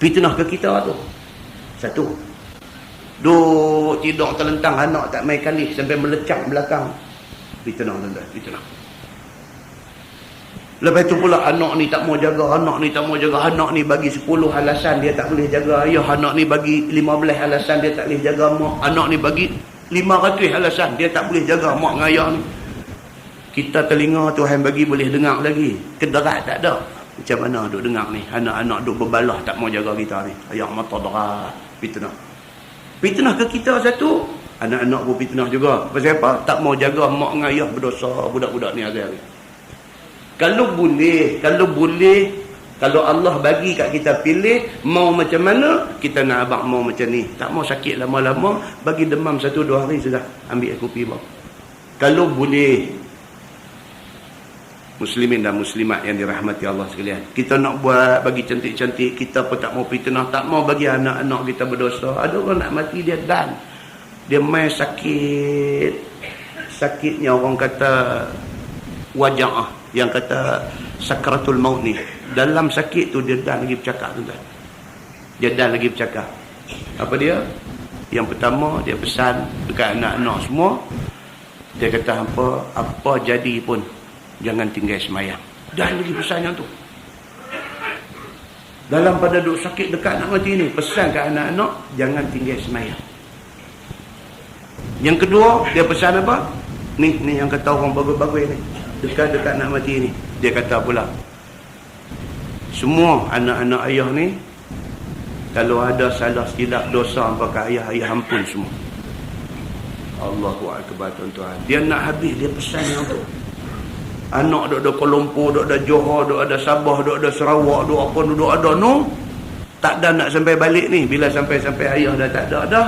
Fitnah ke kita tu. Satu. Duk tidur terlentang anak tak main kalih sampai melecak belakang. Fitnah tuan-tuan, fitnah. Lepas tu pula anak ni tak mau jaga, anak ni tak mau jaga, anak ni bagi 10 alasan dia tak boleh jaga ayah, anak ni bagi 15 alasan dia tak boleh jaga mak, anak ni bagi 500 alasan dia tak boleh jaga mak dengan ayah ni. Kita telinga Tuhan bagi boleh dengar lagi, kederat tak ada. Macam mana duk dengar ni, anak-anak duk berbalah tak mau jaga kita ni, ayah mata derat. Fitnah. Fitnah ke kita satu, anak-anak pun fitnah juga. Pasal apa? Tak mau jaga mak dengan ayah, berdosa budak-budak ni hari-hari. Kalau boleh, kalau Allah bagi kat kita pilih, mau macam mana, kita nak abang mau macam ni. Tak mau sakit lama-lama, bagi demam 1-2 hari sudah, ambil kopi bang. Kalau boleh, muslimin dan muslimat yang dirahmati Allah sekalian, kita nak buat bagi cantik-cantik, kita pun tak mau fitnah, tak mau bagi anak-anak kita berdosa. Ada orang nak mati dia dan dia main sakit, sakitnya orang kata wajah, yang kata sakratul maut ni, dalam sakit tu dia dah lagi bercakap tuan-tuan. Dia dah lagi bercakap. Apa dia? Yang pertama dia pesan dekat anak-anak semua, dia kata apa jadi pun jangan tinggal semayang. Dah lagi pesan yang tu. Dalam pada duk sakit dekat nak mati ni, pesan kat anak-anak jangan tinggal semayang. Yang kedua dia pesan apa? Ni yang kata orang bagus-bagus ni, dekat-dekat nak mati ni, dia kata pula, semua anak-anak ayah ni kalau ada salah silap dosa apa kat ayah, ayah ampun semua. Allahu akbar tuan-tuan. Dia nak habis dia pesan yang tu. Anak duk ada Kuala Lumpur, duk ada Johor, duk ada Sabah, duk ada Sarawak, duk apa, duk ada no, tak ada nak sampai balik ni. Bila sampai ayah dah tak ada dah,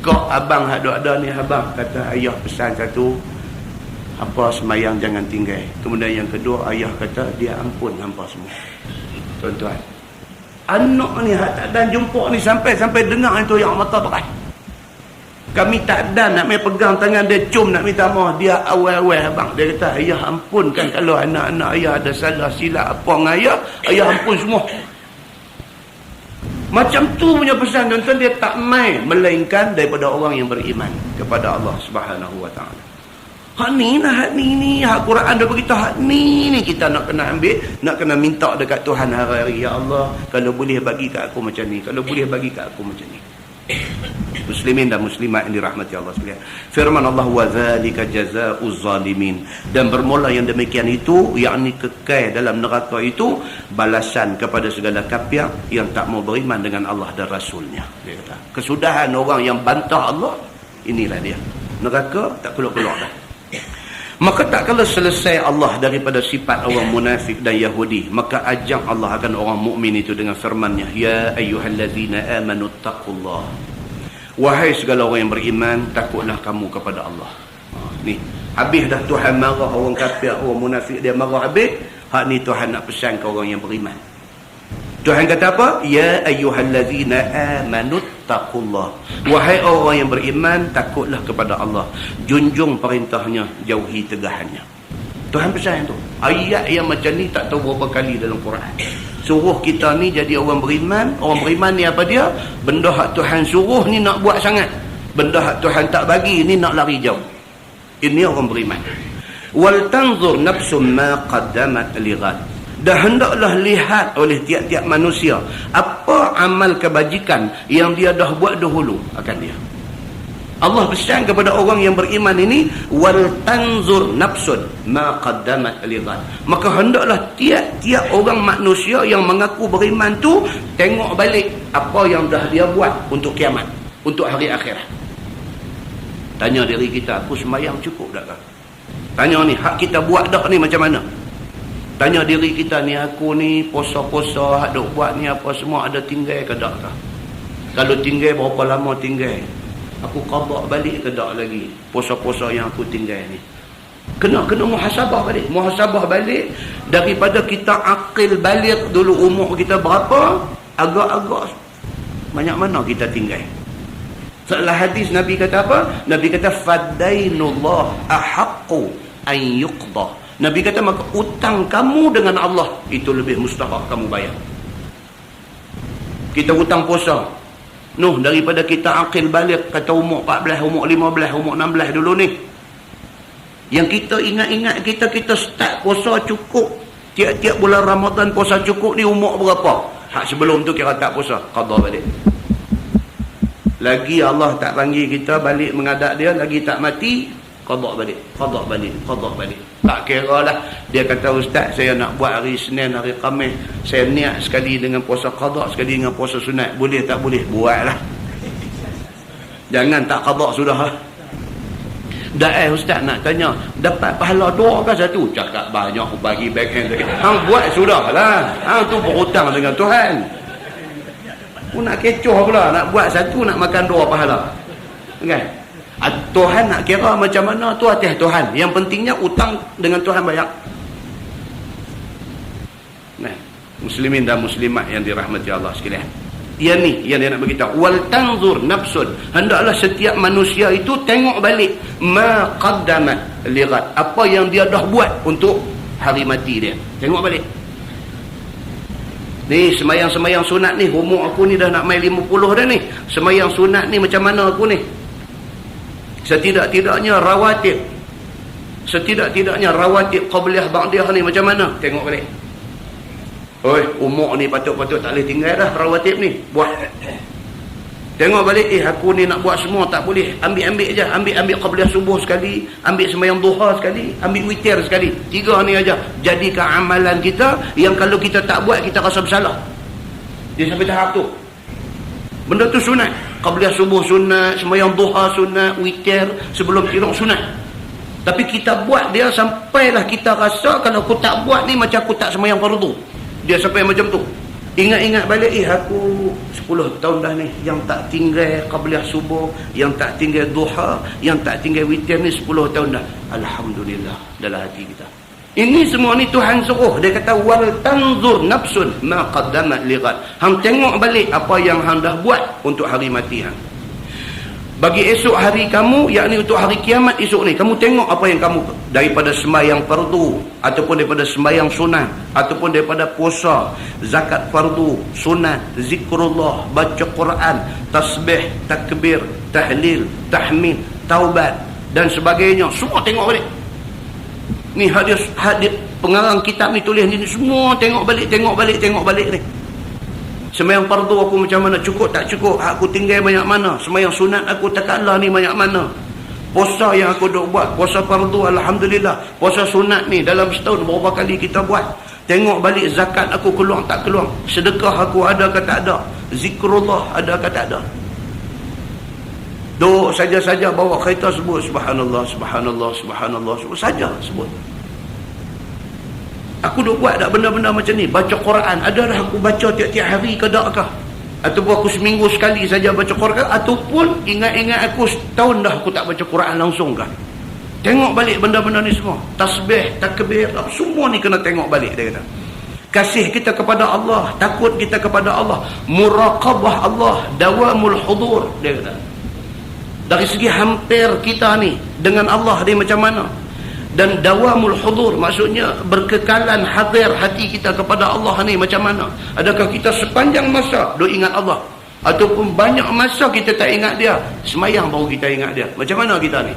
kau abang hak duk ada ni, abang kata ayah pesan satu, hampa semayang jangan tinggal. Kemudian yang kedua, ayah kata dia ampun hampa semua. Tuan-tuan, anak ni hak tak dan jumpa ni sampai dengar itu yang mata berat. Kami tak ada nak main pegang tangan dia, cium nak minta maaf, dia awal-awal abang. Dia kata ayah ampunkan kalau anak-anak ayah ada salah silap apa dengan ayah ampun semua. Macam tu punya pesan tuan-tuan, dia tak main melainkan daripada orang yang beriman kepada Allah Subhanahu wa taala. Hak ni lah, hak ni hak Quran dah beritahu, hak ni kita nak kena ambil, nak kena minta dekat Tuhan hari-hari. Ya Allah, kalau boleh bagi kat aku macam ni, kalau boleh bagi kat aku macam ni. Muslimin dan muslimat yang dirahmati Allah sekalian, firman Allah, wa zalika jazaa'uz zalimin, dan bermula yang demikian itu, yakni kekal dalam neraka itu, balasan kepada segala kafir yang tak mau beriman dengan Allah dan Rasulnya. Dia kata kesudahan orang yang bantah Allah, inilah dia, neraka tak keluar-keluar dah. Maka tak kala selesai Allah daripada sifat orang munafik dan Yahudi, maka ajak Allah akan orang mukmin itu dengan firman-Nya, ya ayyuhallazina amanu taqullah, wahai segala orang yang beriman, takutlah kamu kepada Allah. Ni habis dah Tuhan marah orang kafir, orang munafik dia marah habis. Hak ni Tuhan nak pesan ke orang yang beriman. Tuhan kata apa? Ya ayyuhallazina amanu taqullah, wahai orang yang beriman, takutlah kepada Allah, junjung perintahnya, jauhi tegahannya. Tuhan pesan yang tu. Ayat yang macam ni tak tahu berapa kali dalam Quran. Suruh kita ni jadi orang beriman. Orang beriman ni apa dia? Benda hak Tuhan suruh ni nak buat sangat, benda hak Tuhan tak bagi ni nak lari jauh. Ini orang beriman. Wal tanzur nafsum ma qaddamat lighad, dan hendaklah lihat oleh tiap-tiap manusia apa amal kebajikan yang dia dah buat dahulu akan dia. Allah pesan kepada orang yang beriman ini, wal tanzur nafsun ma qaddamat lighad, maka hendaklah tiap-tiap orang manusia yang mengaku beriman tu tengok balik apa yang dah dia buat untuk kiamat, untuk hari akhirat. Tanya diri kita, aku sembahyang cukup tak kah? Tanya ni, hak kita buat dak ni macam mana? Tanya diri kita ni, aku ni puasa-puasa hak duk buat ni apa semua ada tinggal ke tak kah? Kalau tinggal, berapa lama tinggal? Aku qada balik ke tak lagi puasa-puasa yang aku tinggal ni? Kena muhasabah balik daripada kita akil balik dulu umur kita berapa, agak-agak banyak mana kita tinggal. Setelah hadis Nabi kata apa? Nabi kata fadainullah ahaqqu an yuqda. Nabi kata maka utang kamu dengan Allah itu lebih mustahak kamu bayar. Kita hutang puasa. Noh, daripada kita akil balik, kata umur 14, umur 15, umur 16 dulu ni. Yang kita ingat-ingat kita start puasa cukup. Tiap-tiap bulan Ramadan puasa cukup ni umur berapa? Hak sebelum tu kira tak puasa. Qadha balik. Lagi Allah tak panggil kita balik menghadap dia, lagi tak mati, qadha balik. Qadha balik. Qadha balik. Tak kira lah. Dia kata, ustaz, saya nak buat hari Senin, hari Khamis. Saya niat sekali dengan puasa qadha, sekali dengan puasa sunat. Boleh tak boleh? Buatlah. Jangan tak qadha sudah. Dah ustaz nak tanya, dapat pahala dua ke satu? Cakap banyak aku bagi backhand lagi. Hang buat sudah lah. Hang tu berhutang dengan Tuhan. Aku nak kecoh pula. Nak buat satu, nak makan dua pahala. Kan? Tuhan nak kira macam mana tu atas Tuhan. Yang pentingnya utang dengan Tuhan banyak. Nah, muslimin dan muslimat yang dirahmati Allah sekalian. Yang ni yang dia nak beritahu. Wal tanzur nafsun. Hendaklah setiap manusia itu tengok balik ma qaddamat lighad. Apa yang dia dah buat untuk hari mati dia. Tengok balik. Ni semayang-semayang sunat ni, umur aku ni dah nak main 50 dah ni. Semayang sunat ni macam mana aku ni? Setidak-tidaknya rawatib qabliyah ba'diyah ni macam mana? Tengok balik. Oi, umur ni patut-patut tak boleh tinggal dah rawatib ni. Buat. Tengok balik, aku ni nak buat semua tak boleh. Ambil je. Ambil qabliyah subuh sekali, ambil sembahyang duha sekali, ambil witir sekali. 3 ni aja. Jadikan amalan kita yang kalau kita tak buat kita rasa bersalah. Dia sampai tahap tu. Benda tu sunat. Qabliyah subuh sunat, sembahyang duha sunat, witir sebelum tidur sunat. Tapi kita buat dia sampailah kita rasa kalau aku tak buat ni macam aku tak sembahyang fardu. Dia sampai macam tu. Ingat-ingat balik, aku 10 tahun dah ni yang tak tinggal qabliyah subuh, yang tak tinggal duha, yang tak tinggal witir ni 10 tahun dah. Alhamdulillah dalam hati kita. Ini semua ni Tuhan suruh. Dia kata wal tanzur nafsun ma qaddamat lighad. Hang tengok balik apa yang hang dah buat untuk hari mati hang. Bagi esok hari kamu, yakni untuk hari kiamat esok ni, kamu tengok apa yang kamu daripada sembahyang fardu ataupun daripada sembahyang sunat ataupun daripada puasa, zakat fardu, sunat, zikrullah, baca Quran, tasbih, takbir, tahlil, tahmid, taubat dan sebagainya. Semua tengok balik. Ni hadis pengarang kitab ni tulis ni semua tengok balik ni. Sembahyang fardu aku macam mana, cukup tak cukup, aku tinggal banyak mana, sembahyang sunat aku takkanlah ni banyak mana, puasa yang aku duk buat, puasa fardu alhamdulillah, puasa sunat ni dalam setahun berapa kali kita buat. Tengok balik zakat aku keluar tak keluar, sedekah aku ada ke tak ada, zikrullah ada ke tak ada. Duk saja-saja bawa kereta sebut subhanallah, subhanallah, subhanallah, saja sebut. Aku duk buat tak benda-benda macam ni? Baca Quran, ada dah aku baca tiap-tiap hari ke tak kah? Ataupun aku seminggu sekali saja baca Quran, ataupun ingat-ingat aku setahun dah aku tak baca Quran langsung kah? Tengok balik benda-benda ni semua. Tasbih, takbir, semua ni kena tengok balik, dia kata. Kasih kita kepada Allah, takut kita kepada Allah, muraqabah Allah, dawamul hudur, dia kata. Dari segi hampir kita ni dengan Allah dia macam mana? Dan dawamul hudur maksudnya berkekalan hadir hati kita kepada Allah ni macam mana? Adakah kita sepanjang masa duk ingat Allah ataupun banyak masa kita tak ingat dia, semayang baru kita ingat dia? Macam mana kita ni?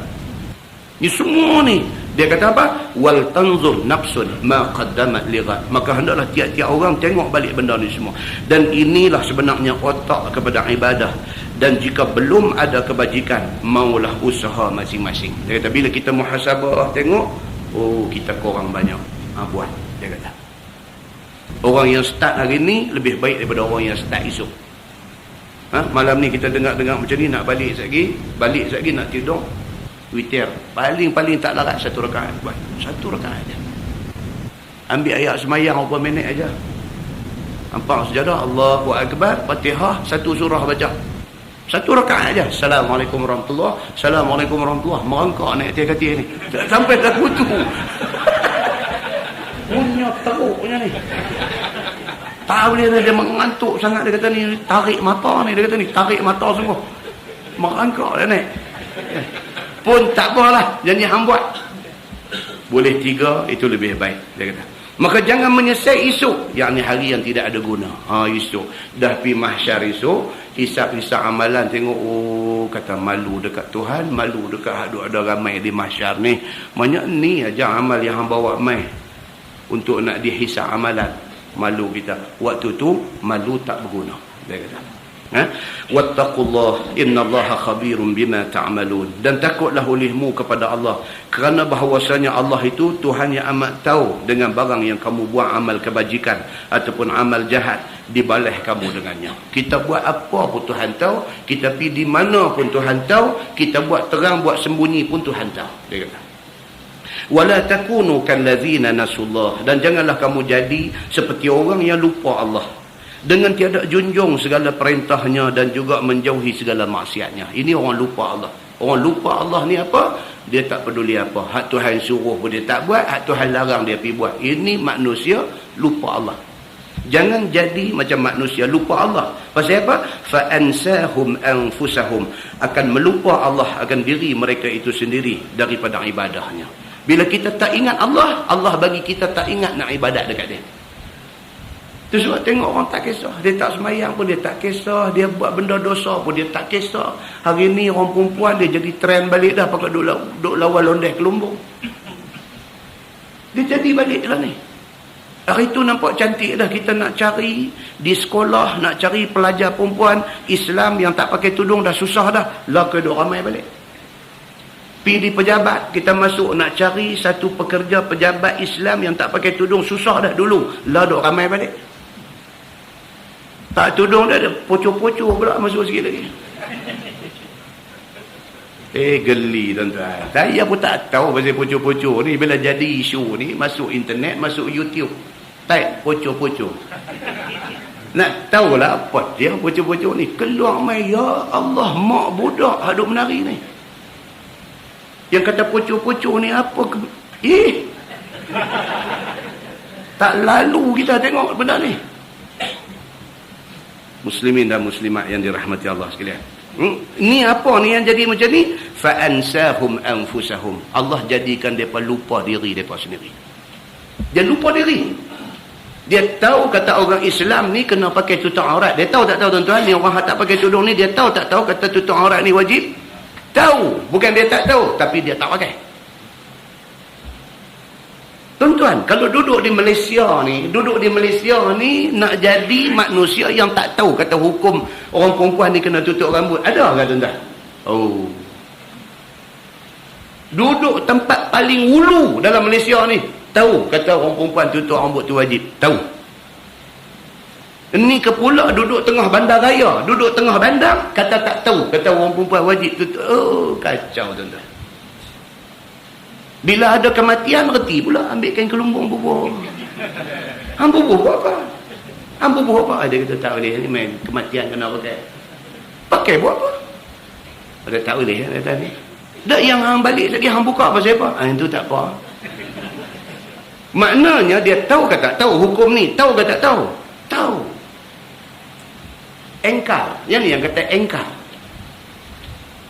Ni semua ni dia kata apa? Wal tanzur nafsun ma qaddamat lighad. Maka hendaklah tiap-tiap orang tengok balik benda ni semua. Dan inilah sebenarnya otak kepada ibadah. Dan jika belum ada kebajikan, maulah usaha masing-masing. Dia kata bila kita muhasabah tengok, oh kita kurang banyak buat, dia kata. Orang yang start hari ni lebih baik daripada orang yang start esok. Malam ni kita dengar-dengar macam ni, nak balik sekejap lagi nak tidur, witir paling tak larat 1 rakaat buat, 1 rakaat aja. Ambil ayat semayang berapa minit aja, nampak sejadah, Allahu Akbar, Fatihah, 1 surah baca, 1 rakaat aja. Assalamualaikum warahmatullahi, Assalamualaikum warahmatullahi, merangkak naik tiap kati ni sampai tak kutu. Punya teruknya ni, tak boleh dia mengantuk sangat. Dia kata ni tarik mata ni, dia kata ni tarik mata semua, merangkak dia naik. Pun tak apalah, janji hang buat. Boleh 3 itu lebih baik, dia kata. Maka jangan menyesal esok, yakni hari yang tidak ada guna. Esok dah pi mahsyar, esok hisap-hisap amalan, tengok kata malu dekat Tuhan, malu dekat ada ramai di mahsyar ni. Banyak ni aja amal yang hang bawa mai untuk nak dihisap amalan. Malu kita. Waktu tu malu tak berguna. Dia kata. Wattaqullah innallaha khabirum bima ta'malun. Dan takutlah olehmu kepada Allah, kerana bahawasanya Allah itu Tuhan yang amat tahu dengan barang yang kamu buat, amal kebajikan ataupun amal jahat, dibalas kamu dengannya. Kita buat apa pun Tuhan tahu, kita pergi di mana pun Tuhan tahu, kita buat terang buat sembunyi pun Tuhan tahu. Dia kata wala takunu kallazina nasullah, dan janganlah kamu jadi seperti orang yang lupa Allah dengan tiada junjung segala perintahnya dan juga menjauhi segala maksiatnya. Ini orang lupa Allah. Orang lupa Allah ni apa? Dia tak peduli apa. Hak Tuhan suruh pun dia tak buat, hak Tuhan larang dia pergi buat. Ini manusia lupa Allah. Jangan jadi macam manusia lupa Allah. Pasal apa? Fa ansahum anfusahum, akan melupa Allah akan diri mereka itu sendiri daripada ibadahnya. Bila kita tak ingat Allah, Allah bagi kita tak ingat nak ibadat dekat dia. Tu sebab tengok orang tak kisah. Dia tak semayang pun dia tak kisah. Dia buat benda dosa pun dia tak kisah. Hari ni orang perempuan dia jadi trend balik dah, pakai duk lawan londeh ke lumbung. Dia jadi balik lah ni. Hari tu nampak cantik dah. Kita nak cari di sekolah, nak cari pelajar perempuan Islam yang tak pakai tudung dah susah dah. Lah ke duk ramai balik. Pergi di pejabat, kita masuk nak cari satu pekerja pejabat Islam yang tak pakai tudung susah dah dulu. Lah duk ramai balik. Tak tudung dah ada pocor-pocor pula masuk sikit lagi. Geli tuan-tuan. Saya pun tak tahu pasal pocor-pocor ni. Bila jadi isu ni, masuk internet, masuk YouTube, type pocor-pocor. Nak tahulah apa dia pocor-pocor ni. Keluar mai, ya Allah, mak budak hadut menari ni. Yang kata pocor-pocor ni apa tak lalu kita tengok benda ni. Muslimin dan muslimat yang dirahmati Allah sekalian. Ni apa ni yang jadi macam ni? Fa ansahum anfusahum. Allah jadikan depa lupa diri depa sendiri. Dia lupa diri. Dia tahu kata orang Islam ni kena pakai tutup aurat. Dia tahu tak tahu tuan-tuan, ni orang tak pakai tudung ni, dia tahu tak tahu kata tutup aurat ni wajib? Tahu. Bukan dia tak tahu, tapi dia tak pakai. Tuan-tuan, kalau duduk di Malaysia ni nak jadi manusia yang tak tahu kata hukum orang perempuan ni kena tutup rambut. Ada tak tuan-tuan? Duduk tempat paling ulu dalam Malaysia ni, tahu kata orang perempuan tutup rambut tu wajib. Tahu. Ini ke pula duduk tengah bandar raya, duduk tengah bandar, kata tak tahu kata orang perempuan wajib tutup. Kacau tuan-tuan. Bila ada kematian, reti pula ambil kain kelumbung bubuh. Hang bubuh buat apa? Hang bubuh apa? Dia kata tak boleh, ni main kematian kena pakai buat apa? Dia tak boleh kata ni. Dak yang hang balik lagi hang buka pasal apa? Itu tak apa. Maknanya dia tahu ke tak tahu hukum ni? Tahu ke tak tahu? Tahu. Engkar. Yang ni yang kata engkar.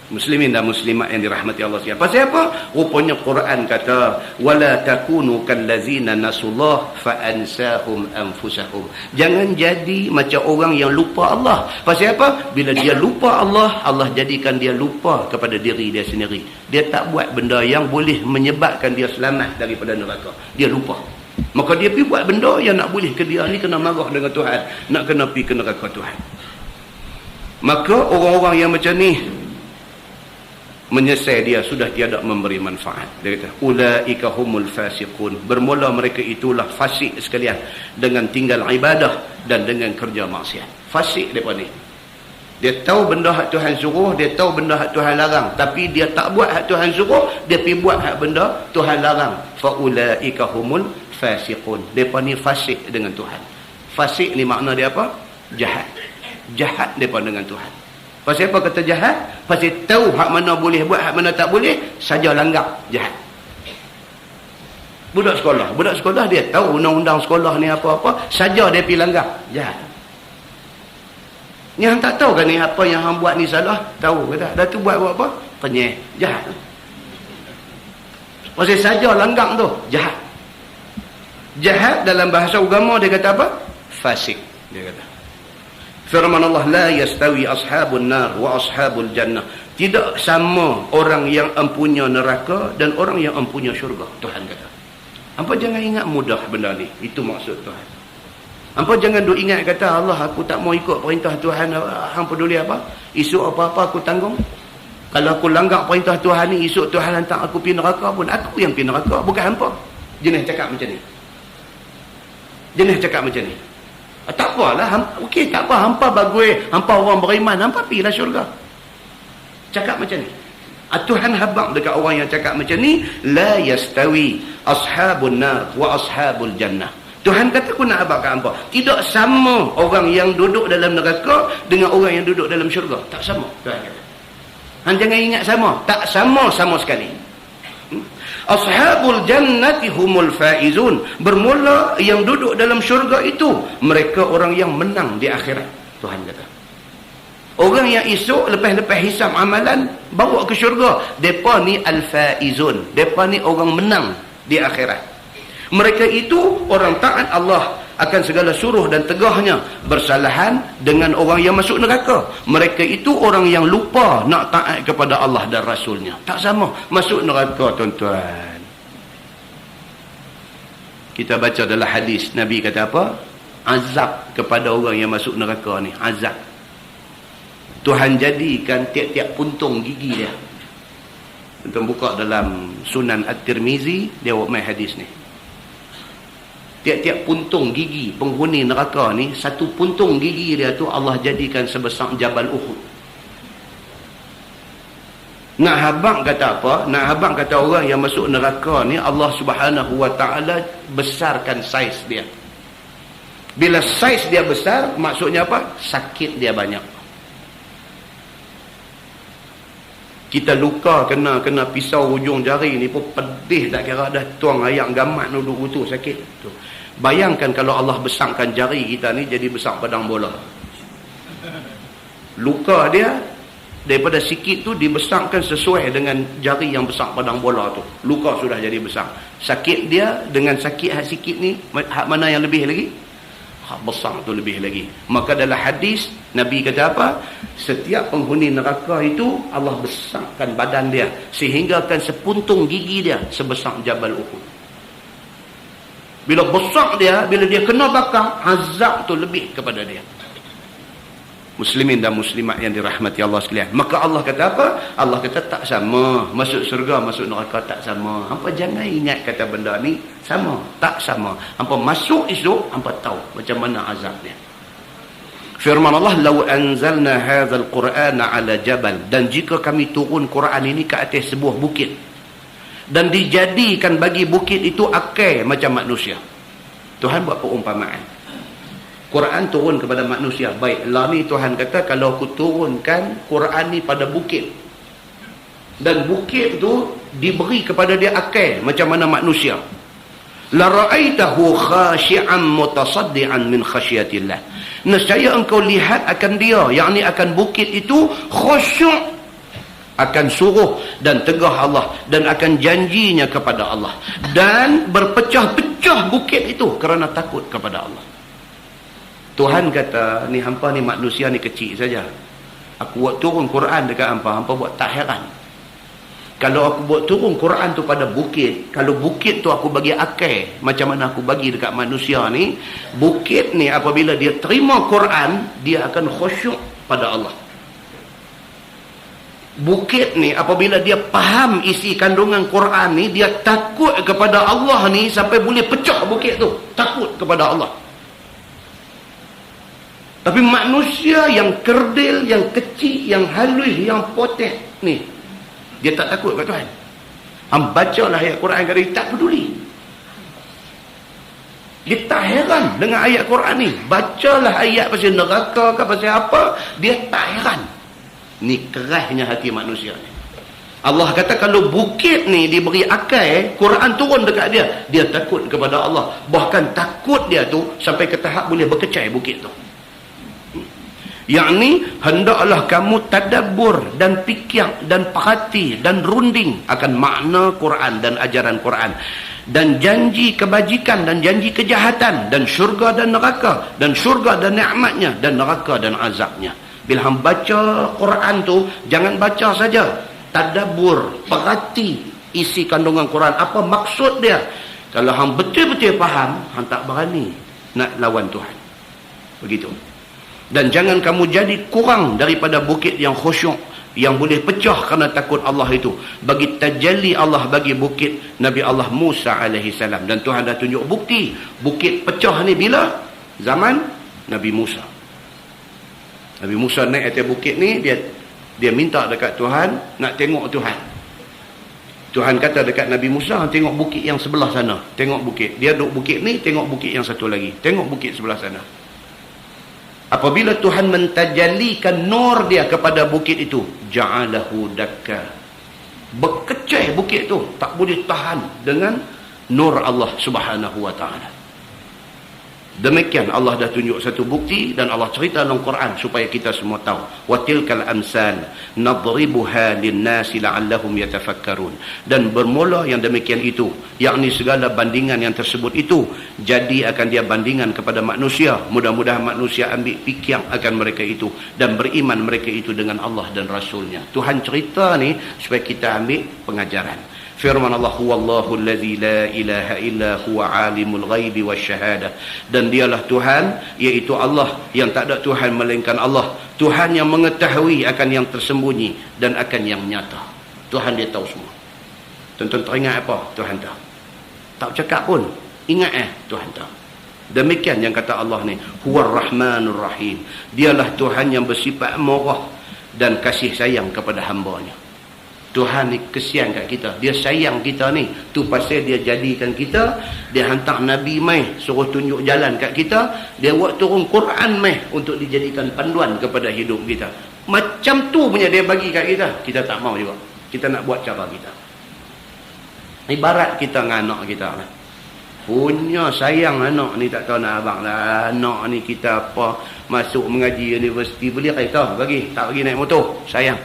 Muslimin dan muslimat yang dirahmati Allah sekalian. Pasal apa? Rupanya Quran kata wala takunu kallazina nasullah fa ansahum anfusahum. Jangan jadi macam orang yang lupa Allah. Pasal apa? Bila dia lupa Allah, Allah jadikan dia lupa kepada diri dia sendiri. Dia tak buat benda yang boleh menyebabkan dia selamat daripada neraka. Dia lupa. Maka dia pergi buat benda yang nak boleh ke dia ni kena marah dengan Tuhan, nak kena pergi ke neraka Tuhan. Maka orang-orang yang macam ni menyesal dia sudah tiada memberi manfaat. Dia kata ulaika humul fasiqun. Bermula mereka itulah fasik sekalian dengan tinggal ibadah dan dengan kerja maksiat. Fasik depa ni. Dia tahu benda hak Tuhan suruh, dia tahu benda hak Tuhan larang, tapi dia tak buat hak Tuhan suruh, dia pergi buat hak benda Tuhan larang. Fa ulaika humul fasiqun. Depa ni fasik dengan Tuhan. Fasik ni makna dia apa? Jahat. Jahat depa dengan Tuhan. Pasal apa kata jahat? Pasal tahu hak mana boleh buat, hak mana tak boleh, saja langgar, jahat. Budak sekolah dia tahu undang-undang sekolah ni apa-apa, saja dia pergi langgar, jahat. Ni hang tak tahu kan ni apa yang hang buat ni salah? Tahu kata. Dah tu buat apa? Penyeh, jahat. Pasal saja langgar tu, jahat. Jahat dalam bahasa agama dia kata apa? Fasik, dia kata. Firman Allah, la yastawi ashabun nar wa ashabul jannah. Tidak sama orang yang empunya neraka dan orang yang empunya syurga, Tuhan kata. Hampa jangan ingat mudah benda ni. Itu maksud Tuhan. Hampa jangan duk ingat kata, Allah aku tak mau ikut perintah Tuhan, hang peduli apa? Esok apa-apa aku tanggung. Kalau aku langgar perintah Tuhan ni, esok Tuhan hantar aku pergi neraka pun aku yang pergi neraka, bukan hampa. Jenis cakap macam ni. Jenis cakap macam ni. Tak apalah, okey tak apa, hampa bagus, hampa orang beriman, hampa pergilah syurga. Cakap macam ni. Tuhan habaq dekat orang yang cakap macam ni, la yastawi ashabun nar wa ashabul jannah. Tuhan kata aku nak habaq kat hampa, tidak sama orang yang duduk dalam neraka dengan orang yang duduk dalam syurga. Tak sama, Tuhan kata. Hang jangan ingat sama, tak sama sekali. Ashabul jannati humul faizun. Bermula yang duduk dalam syurga itu, mereka orang yang menang di akhirat, Tuhan kata. Orang yang esok lepas-lepas hisab amalan bawa ke syurga, depa ni al-faizun. Depa ni orang menang di akhirat. Mereka itu orang taat Allah akan segala suruh dan tegahnya, bersalahan dengan orang yang masuk neraka. Mereka itu orang yang lupa nak taat kepada Allah dan Rasulnya. Tak sama masuk neraka, tuan-tuan. Kita baca dalam hadis, Nabi kata apa? Azab kepada orang yang masuk neraka ni, azab. Tuhan jadikan tiap-tiap puntung gigi dia. Tuan buka dalam Sunan At-Tirmizi, dia buat main hadis ni. Tiap-tiap puntung gigi penghuni neraka ni, satu puntung gigi dia tu Allah jadikan sebesar Jabal Uhud. Nak habang kata apa? Nak habang kata orang yang masuk neraka ni, Allah Subhanahu wa ta'ala besarkan saiz dia. Bila saiz dia besar, maksudnya apa? Sakit dia banyak. Kita luka kena pisau ujung jari ni pun pedih tak kira dah, tuang ayak gamat duduk tu sakit tu. Bayangkan kalau Allah besarkan jari kita ni jadi besar padang bola. Luka dia daripada sikit tu dibesarkan sesuai dengan jari yang besar padang bola tu. Luka sudah jadi besar. Sakit dia dengan sakit hak sikit ni, hak mana yang lebih lagi? Hak besar tu lebih lagi. Maka dalam hadis Nabi kata apa? Setiap penghuni neraka itu Allah besarkan badan dia sehinggakan sepuntung gigi dia sebesar Jabal Uhud. Bila besar dia, bila dia kena bakar, azab tu lebih kepada dia. Muslimin dan muslimat yang dirahmati Allah sekalian. Maka Allah kata apa? Allah kata tak sama. Masuk surga, masuk neraka tak sama. Hampa jangan ingat kata benda ni sama. Tak sama. Hampa masuk esok, hampa tahu macam mana azab dia. Firman Allah, "Lau anzalna hadzal Qur'ana 'ala jabal." Dan jika kami turun Quran ini ke atas sebuah bukit dan dijadikan bagi bukit itu akal macam manusia. Tuhan buat perumpamaan. Quran turun kepada manusia. Baiklah ni Tuhan kata, kalau aku turunkan Quran ni pada bukit, dan bukit tu diberi kepada dia akal macam mana manusia, la ra'aitahu khashi'an mutasaddian min khasyatillah. Nescaya engkau lihat akan dia, yakni akan bukit itu khusyuk akan suruh dan tegah Allah dan akan janjinya kepada Allah, dan berpecah-pecah bukit itu kerana takut kepada Allah. Tuhan kata, ni hampa ni manusia ni kecil saja. Aku buat turun Quran dekat hampa, hampa buat tak heran. Kalau aku buat turun Quran tu pada bukit, kalau bukit tu aku bagi akal macam mana aku bagi dekat manusia ni, bukit ni apabila dia terima Quran, dia akan khusyuk pada Allah. Bukit ni apabila dia faham isi kandungan Quran ni, dia takut kepada Allah ni sampai boleh pecah bukit tu, takut kepada Allah. Tapi manusia yang kerdil, yang kecil, yang halus, yang potek ni, dia tak takut kat Tuhan. Bacalah ayat Quran kata dia tak peduli. Dia tak heran dengan ayat Quran ni. Bacalah ayat pasal neraka ke pasal apa, dia tak heran. Ni kerasnya hati manusia ni. Allah kata kalau bukit ni diberi akal, Quran turun dekat dia, dia takut kepada Allah. Bahkan takut dia tu sampai ke tahap boleh berkecai bukit tu. Yakni hendaklah kamu tadabbur dan fikir dan perhati dan runding akan makna Quran dan ajaran Quran. dan janji kebajikan dan janji kejahatan, dan syurga dan neraka, dan syurga dan nikmatnya, dan neraka dan azabnya. Bila hang baca Quran tu, jangan baca saja, tadabbur, perhati isi kandungan Quran, apa maksud dia. Kalau hang betul-betul faham, hang tak berani nak lawan Tuhan. Begitu. Dan jangan kamu jadi kurang daripada bukit yang khusyuk, yang boleh pecah kerana takut Allah itu. Bagi tajalli Allah bagi bukit Nabi Allah Musa alaihi salam. Dan Tuhan dah tunjuk bukti. Bukit pecah ni bila? Zaman Nabi Musa. Nabi Musa naik atas bukit ni, dia minta dekat Tuhan nak tengok Tuhan. Tuhan kata dekat Nabi Musa, tengok bukit yang sebelah sana. Tengok bukit. Dia duduk bukit ni, tengok bukit yang satu lagi. Tengok bukit sebelah sana. Apabila Tuhan mentajalikan nur dia kepada bukit itu, ja'alahu dakka. Berkecah bukit tu, tak boleh tahan dengan nur Allah Subhanahu wa taala. Demikian Allah dah tunjuk satu bukti, dan Allah cerita dalam Quran supaya kita semua tahu. Wa tilkal amsal nadribuha lin-nasi la'allahum yatafakkarun. Dan bermula yang demikian itu, yakni segala bandingan yang tersebut itu jadi akan dia bandingan kepada manusia. Mudah-mudahan manusia ambil fikir akan mereka itu dan beriman mereka itu dengan Allah dan Rasulnya. Tuhan cerita ni supaya kita ambil pengajaran. Firman Allah, huwallahu allazi la ilaha illa huwa alimul ghaibi wasyahadah. Dan dialah Tuhan, iaitu Allah yang tak ada Tuhan melainkan Allah. Tuhan yang mengetahui akan yang tersembunyi dan akan yang nyata. Tuhan dia tahu semua. Tuan-tuan teringat apa? Tuhan tahu. Tak cakap pun, ingat Tuhan tahu. Demikian yang kata Allah ni, huwar rahmanur rahim. Dialah Tuhan yang bersifat murah dan kasih sayang kepada hamba-Nya. Tuhan ni kesian kat kita. Dia sayang kita ni. Tu pasal dia jadikan kita. Dia hantar Nabi mai suruh tunjuk jalan kat kita. Dia buat turun Quran mai untuk dijadikan panduan kepada hidup kita. Macam tu punya dia bagi kat kita. Kita tak mau juga. Kita nak buat cara kita. Ibarat kita dengan anak kita lah. Punya sayang anak ni, tak tahu nak abang lah. Anak ni kita apa, masuk mengaji universiti, beli kereta bagi. Tak bagi naik motor. Sayang.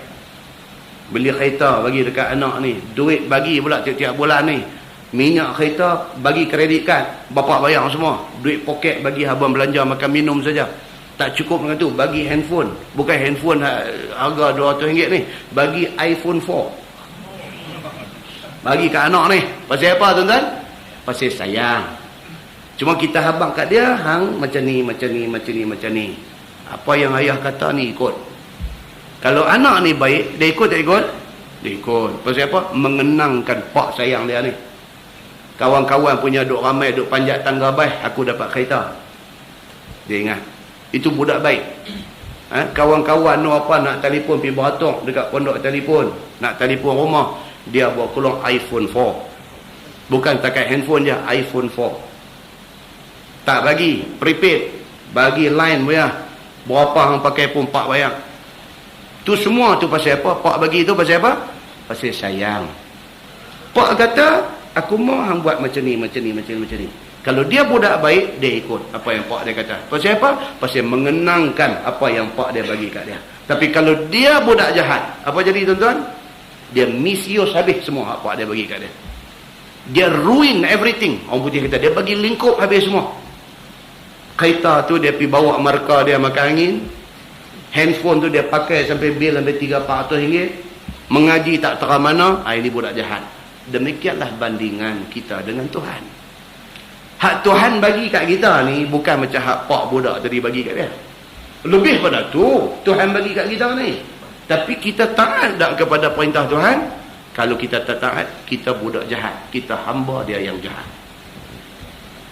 Beli kereta bagi dekat anak ni, duit bagi pula tiap-tiap bulan ni, minyak kereta bagi kredit kad, bapak bayar semua, duit poket bagi abang belanja makan minum saja. Tak cukup dengan tu, bagi handphone, bukan handphone harga RM200 ni, bagi iPhone 4 bagi kat anak ni. Pasal apa tuan-tuan? Pasal sayang. Cuma kita habang kat dia, hang macam ni, macam ni, macam ni, macam ni, apa yang ayah kata ni ikut. Kalau anak ni baik, dia ikut tak ikut? Dia ikut. Pasal apa? Mengenangkan pak sayang dia ni. Kawan-kawan punya duk ramai, duk panjat tangga baik, aku dapat kereta. Dia ingat. Itu budak baik. Kawan-kawan no apa nak telefon pergi beratok dekat pondok telefon, nak telefon rumah, dia bawa keluar iPhone 4. Bukan takat handphone je, iPhone 4. Tak bagi prepaid, bagi line bayar. Berapa hang pakai pun pak bayar. Tu semua tu pasal apa? Pak bagi tu pasal apa? Pasal sayang. Pak kata, aku mau hang buat macam ni, macam ni, macam ni, macam ni. Kalau dia budak baik, dia ikut apa yang pak dia kata. Pasal apa? Pasal mengenangkan apa yang pak dia bagi kat dia. Tapi kalau dia budak jahat, apa jadi tuan-tuan? Dia misuse habis semua apa dia bagi kat dia. Dia ruin everything. Orang putih kata, dia bagi lingkup habis semua. Kereta tu dia pergi bawa markah dia makan angin. Handphone tu dia pakai sampai bil sampai RM300-400. Mengaji tak terang mana. Ini budak jahat. Demikianlah bandingan kita dengan Tuhan. Hak Tuhan bagi kat kita ni bukan macam hak pak budak tadi bagi kat dia. Lebih pada tu Tuhan bagi kat kita ni. Tapi kita taat tak kepada perintah Tuhan? Kalau kita tak taat, kita budak jahat. Kita hamba dia yang jahat.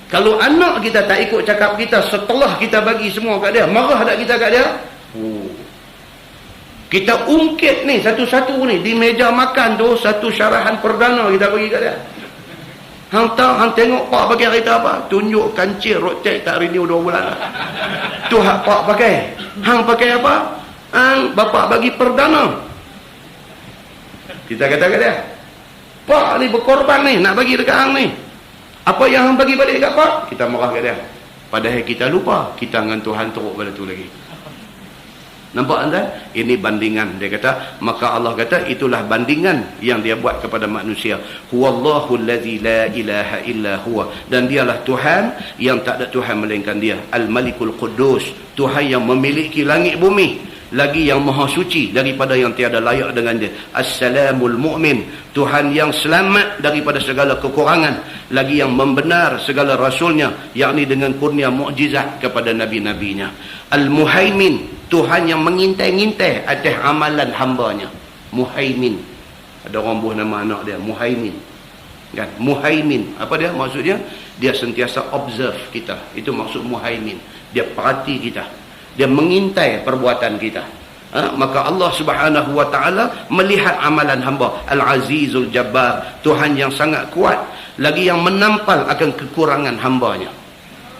Kalau anak kita tak ikut cakap kita setelah kita bagi semua kat dia, marah tak kita kat dia? Kita ungkit ni satu-satu ni di meja makan tu, satu syarahan perdana kita bagi kat dia. Hang tahu, hang tengok pak pakai kereta apa? Tunjuk kancil road tax tak renew 2 bulan lah. Tu hak pak pakai. Hang pakai apa? Hang bapak bagi perdana. Kita kata kat dia, pak ni berkorban ni nak bagi dekat hang ni. Apa yang hang bagi balik dekat pak? Kita marah kat dia. Padahal kita lupa kita dengan Tuhan teruk pada tu lagi. Nampak tuan? Ini bandingan. Dia kata, maka Allah kata itulah bandingan yang dia buat kepada manusia. Huwallahu allazi la ilaha illa huwa. Dan dialah Tuhan yang tak ada Tuhan melainkan dia. Al-Malikul Quddus. Tuhan yang memiliki langit bumi. Lagi yang maha suci daripada yang tiada layak dengan dia. Assalamul mu'min. Tuhan yang selamat daripada segala kekurangan. Lagi yang membenar segala rasulnya, yakni dengan kurnia mukjizat kepada nabi-nabinya. Al-Muhaimin. Tuhan yang mengintai-ngintai atas amalan hambanya. Muhaimin. Ada orang buah nama anak dia, Muhaimin. Kan? Muhaimin. Apa dia maksudnya? Dia sentiasa observe kita. Itu maksud Muhaimin. Dia perhati kita. Dia mengintai perbuatan kita. Maka Allah Subhanahu wa ta'ala melihat amalan hamba. Al-Azizul Jabbar. Tuhan yang sangat kuat. Lagi yang menampal akan kekurangan hambanya.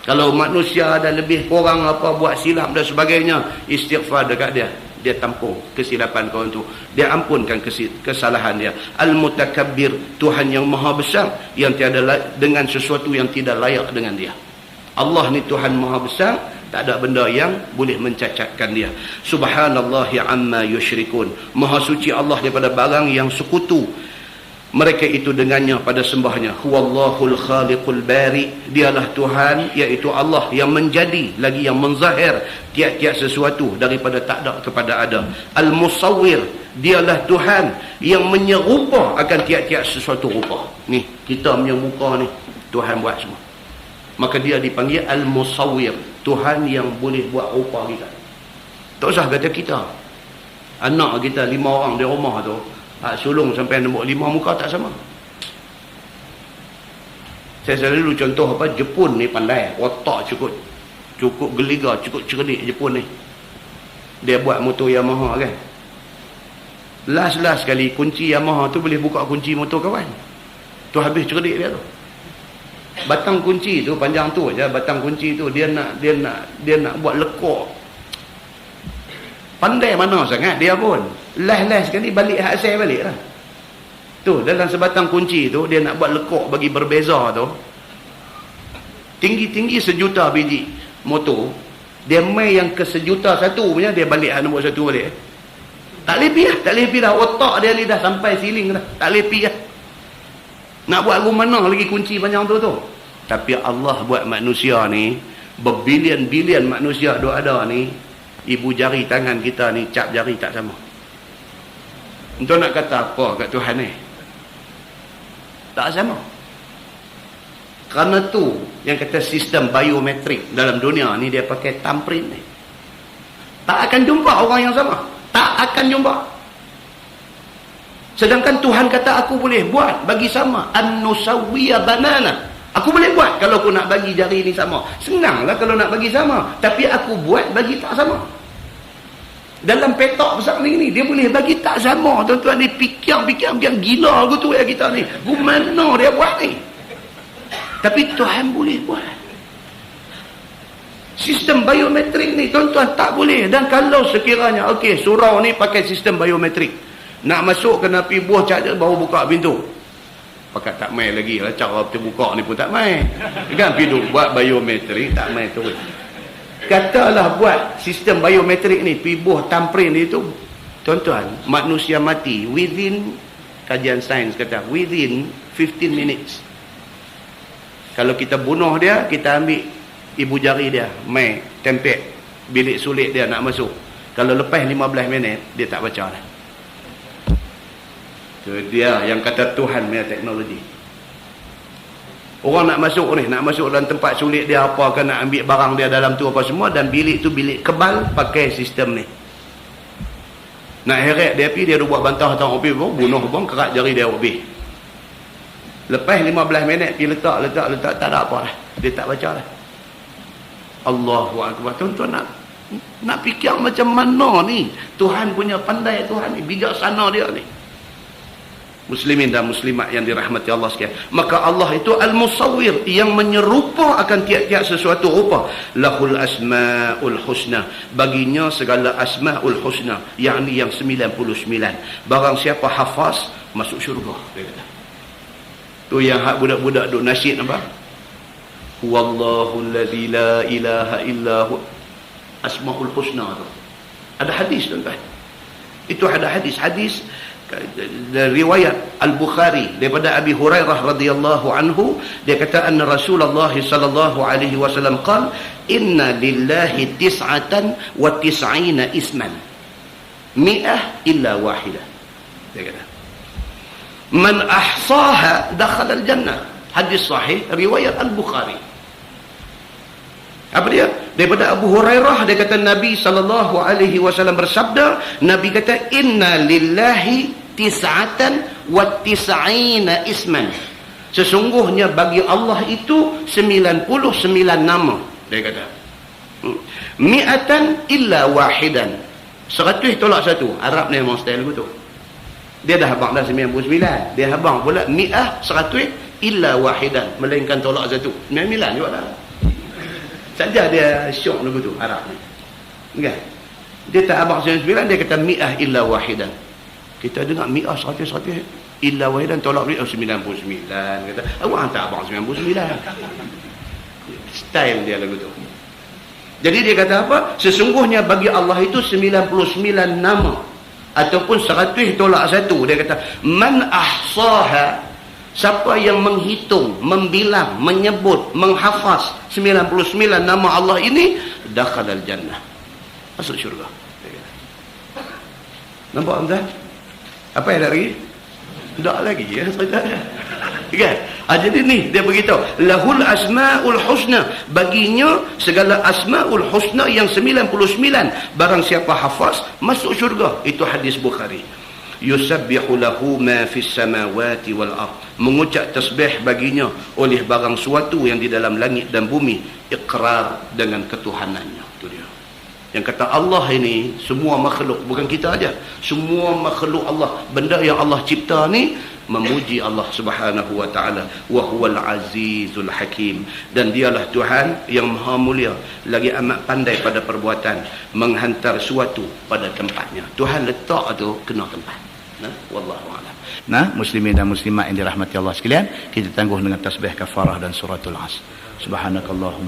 Kalau manusia ada lebih kurang apa, buat silap dan sebagainya, istighfar dekat dia. Dia tampung kesilapan kau itu. Dia ampunkan kesalahan dia. Al-Mutakabbir. Tuhan yang maha besar. Yang tiada dengan sesuatu yang tidak layak dengan dia. Allah ni Tuhan maha besar. Tak ada benda yang boleh mencacatkan dia. Subhanallahi amma yusyrikun. Maha suci Allah daripada barang yang sekutu mereka itu dengannya pada sembahnya. Huwallahul khaliqul bari. Dialah Tuhan, iaitu Allah yang menjadi, lagi yang menzahir tiap-tiap sesuatu daripada tak ada kepada ada. Al-Musawwir. Dialah Tuhan yang menyerupa akan tiap-tiap sesuatu rupa. Ni, kita punya muka ni Tuhan buat semua. Maka dia dipanggil Al-Musawwir. Tuhan yang boleh buat rupa kita. Tak usah kata kita. Anak kita 5 orang di rumah tu, sulung sampai nombor 5 muka tak sama. Saya selalu contoh apa, Jepun ni pandai, otak cukup geliga, cukup cerdik Jepun ni. Dia buat motor Yamaha kan. Last kali kunci Yamaha tu boleh buka kunci motor kawan. Tu habis cerdik dia tu. Batang kunci tu panjang tu aja, batang kunci tu dia nak buat lekuk. Pandai mana sangat dia pun. Last sekali balik hak asal balik lah. Tu dalam sebatang kunci tu dia nak buat lekuk bagi berbeza tu. Tinggi-tinggi 1 juta biji motor. Dia main yang ke 1 juta satu punya, dia balik hak nombor 1 balik. Tak lepi dah. Otak dia ni dah sampai siling dah. Tak lepi dah. Nak buat lagu mana lagi kunci panjang tu. Tapi Allah buat manusia ni, berbilion-bilion manusia duk ada ni, ibu jari tangan kita ni cap jari tak sama. Entah nak kata apa kat Tuhan ni? Tak sama. Kerana tu yang kata sistem biometrik dalam dunia ni, dia pakai thumbprint ni. Tak akan jumpa orang yang sama. Tak akan jumpa. Sedangkan Tuhan kata aku boleh buat bagi sama. An-nusawwiya banana. Aku boleh buat kalau aku nak bagi jari ni sama. Senanglah kalau nak bagi sama. Tapi aku buat bagi tak sama. Dalam petak besar ni dia boleh bagi tak sama. Tuan-tuan ni fikir gila aku tu ya kita ni. Gimana dia buat ni? Tapi Tuhan boleh buat. Sistem biometrik ni tuan-tuan tak boleh. Dan kalau sekiranya surau ni pakai sistem biometrik, nak masuk kena pergi buah caca baru buka pintu. Pakat tak main lagi lah, cara terbuka ni pun tak main. Kan pergi buat biometrik tak main terus. Katalah buat sistem biometrik ni, pergi buah thumbprint itu, tuan-tuan, manusia mati within, kajian sains kata within 15 minutes. Kalau kita bunuh dia, kita ambil ibu jari dia, main tempek bilik sulit dia nak masuk. Kalau lepas 15 minit dia tak baca dah. So, dia yang kata Tuhan punya teknologi. Orang nak masuk dalam tempat sulit dia apa, kan nak ambil barang dia dalam tu apa semua, dan bilik tu bilik kebal pakai sistem ni. Nak heret dia pergi, dia buat bantah tang opi, bunuh bang kerat jari dia habis. Lepas 15 minit pergi letak tak ada apa dah. Dia tak baca dah. Allahu akbar. Tuan-tuan nak fikir macam mana ni? Tuhan punya pandai, Tuhan ni bijaksana dia ni. Muslimin dan muslimat yang dirahmati Allah sekalian. Maka Allah itu Al-Musawwir, yang menyerupa akan tiap-tiap sesuatu rupa. Lahul asma'ul husna. Baginya segala asma'ul husna, yakni yang 99. Barang siapa hafaz masuk syurga, dia kata. Tu yang hak budak-budak duk nasyid apa? Huwallahu allazi la ilaha illa hu. Asma'ul husna tu. Ada hadis tuan-tuan. Itu ada hadis riwayat Al-Bukhari daripada Abi Hurairah radhiyallahu anhu, dia kata anna Rasulullah sallallahu alaihi wasallam qala inna lillahi 99 isman mi'ah illa wahidah. Dia kata man ahsaha dakhala al-jannah. Hadis sahih riwayat Al-Bukhari. Apa dia? Daripada Abu Hurairah, dia kata Nabi sallallahu alaihi wasallam bersabda, Nabi kata inna lillahi 99 isman. Sesungguhnya bagi Allah itu 99 nama. Dia kata mi'atan illa wahidan. 100 tolak 1. Arab ni memang style begitu. Dia dah habang dah 99. Dia habang pula mi'ah 100 illa wahidan, melainkan tolak 1. 99 juga dah. Saja dia syok begitu Arab ni. Kan? Dia tak habang 99, dia kata mi'ah illa wahidan. Kita dengar mi'ah 100 illa wahidan, tolak beli 99 kata. Awak tak abang 99. Style dia lagu tu. Jadi dia kata apa? Sesungguhnya bagi Allah itu 99 nama ataupun 100 tolak 1. Dia kata man ahsaha, siapa yang menghitung, membilang, menyebut, menghafaz 99 nama Allah ini, dakhalal jannah, masuk syurga. Nampak tuan? Apa yang ada lagi? Tak lagi ya, saudara. Kan? Jadi ni dia beritahu, lahul asmaul husna, baginya segala asmaul husna yang 99. Barang siapa hafaz masuk syurga. Itu hadis Bukhari. Yusabbihu lahu ma fis samawati wal ard, mengucap tasbih baginya oleh barang suatu yang di dalam langit dan bumi, iqrar dengan ketuhanannya. Itu dia. Yang kata Allah ini, semua makhluk, bukan kita aja, semua makhluk Allah, benda yang Allah cipta ni memuji Allah Subhanahu wa taala. Wa huwal azizul hakim, dan dialah Tuhan yang maha mulia, lagi amat pandai pada perbuatan, menghantar suatu pada tempatnya. Tuhan letak tu kena tempat. Nah, wallahu a'lam. Nah, muslimin dan muslimat yang dirahmati Allah sekalian, kita tangguh dengan tasbih kafarah dan suratul As. Subhanakallahumma